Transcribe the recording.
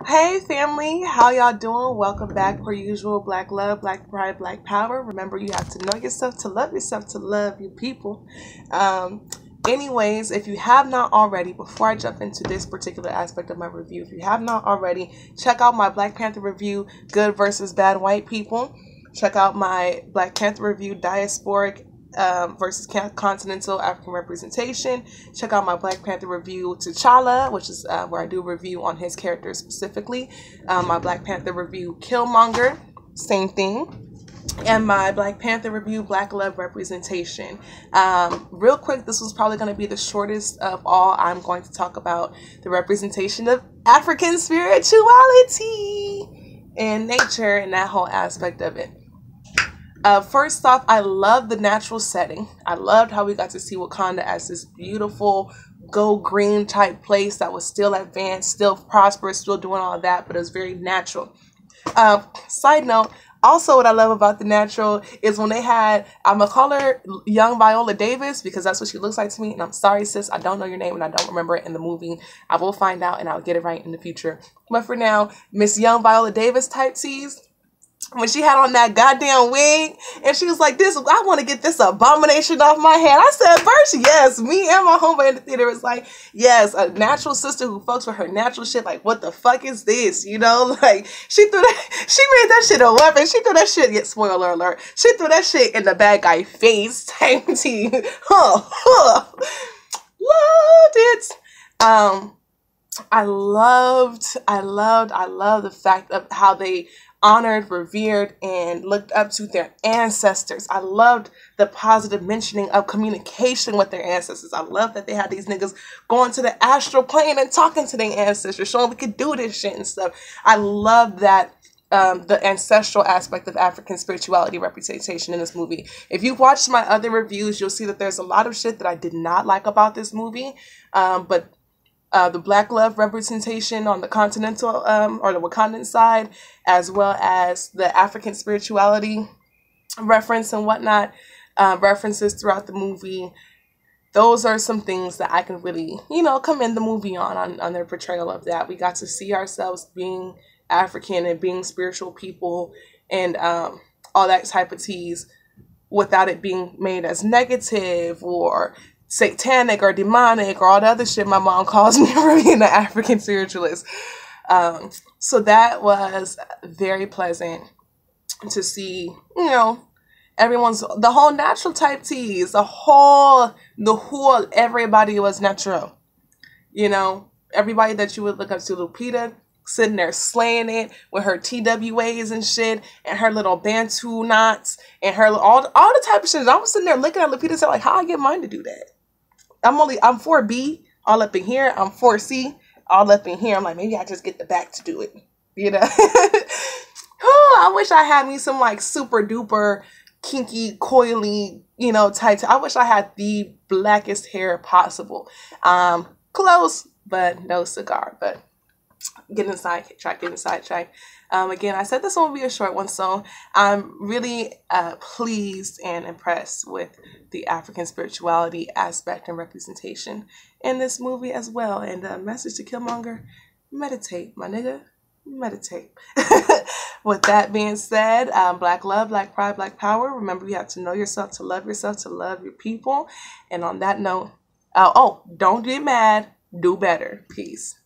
Hey family, how y'all doing? Welcome back per usual. Black love, black pride, black power. Remember, you have to know yourself to love your people. Um, Anyways, if you have not already, before I jump into this particular aspect of my review, if you have not already, check out my Black Panther review, Good versus Bad White People. Check out my Black Panther review, Diasporic versus continental African representation. Check out my Black Panther review, T'Challa, which is where I do review on his character specifically. My Black Panther review, Killmonger, same thing. And my Black Panther review, Black Love Representation. Real quick, this was probably going to be the shortest of all. I'm going to talk about the representation of African spirituality and nature and that whole aspect of it. First off, I love the natural setting. I loved how we got to see Wakanda as this beautiful go green type place that was still advanced, still prosperous, still doing all that, but it was very natural. Side note, also what I love about the natural is when they had, I'm going to call her young Viola Davis because that's what she looks like to me. And I'm sorry, sis, I don't know your name and I don't remember it in the movie. I will find out and I'll get it right in the future. But for now, Miss Young Viola Davis type tease. When she had on that goddamn wig and she was like, "This, I want to get this abomination off my head." I said, "First, yes." Me and my homeboy in the theater was like, "Yes, a natural sister who fucks with her natural shit. Like, what the fuck is this?" You know, like she threw that, she made that shit a weapon. She threw that shit. Yet, spoiler alert, she threw that shit in the bad guy face. Type T. Loved it. I love the fact of how they honored, revered, and looked up to their ancestors. I loved the positive mentioning of communication with their ancestors. I love that they had these niggas going to the astral plane and talking to their ancestors, showing we could do this shit and stuff. I love that. The ancestral aspect of African spirituality representation in this movie. If you've watched my other reviews, you'll see that there's a lot of shit that I did not like about this movie. But the Black love representation on the continental or the Wakandan side, as well as the African spirituality reference and whatnot, references throughout the movie. Those are some things that I can really, commend the movie on their portrayal of that. We got to see ourselves being African and being spiritual people and all that type of tease without it being made as negative or satanic or demonic or all the other shit my mom calls me for being an African spiritualist. So that was very pleasant to see, the whole natural type tease, the whole, everybody was natural. Everybody that you would look up to, Lupita, sitting there slaying it with her TWAs and shit and her little Bantu knots and her all the type of shit. I was sitting there looking at Lupita saying, like, how I get mine to do that? I'm 4B all up in here. I'm 4C all up in here. I'm like, maybe I just get the back to do it. Oh, I wish I had me some like super duper kinky, coily, type. I wish I had the blackest hair possible. Close, but no cigar. But getting sidetracked. Again, I said this one will be a short one, so I'm really pleased and impressed with the African spirituality aspect and representation in this movie as well. And message to Killmonger, meditate, my nigga, meditate. With that being said, Black love, Black pride, Black power. Remember, you have to know yourself, to love your people. And on that note, don't get mad, do better. Peace.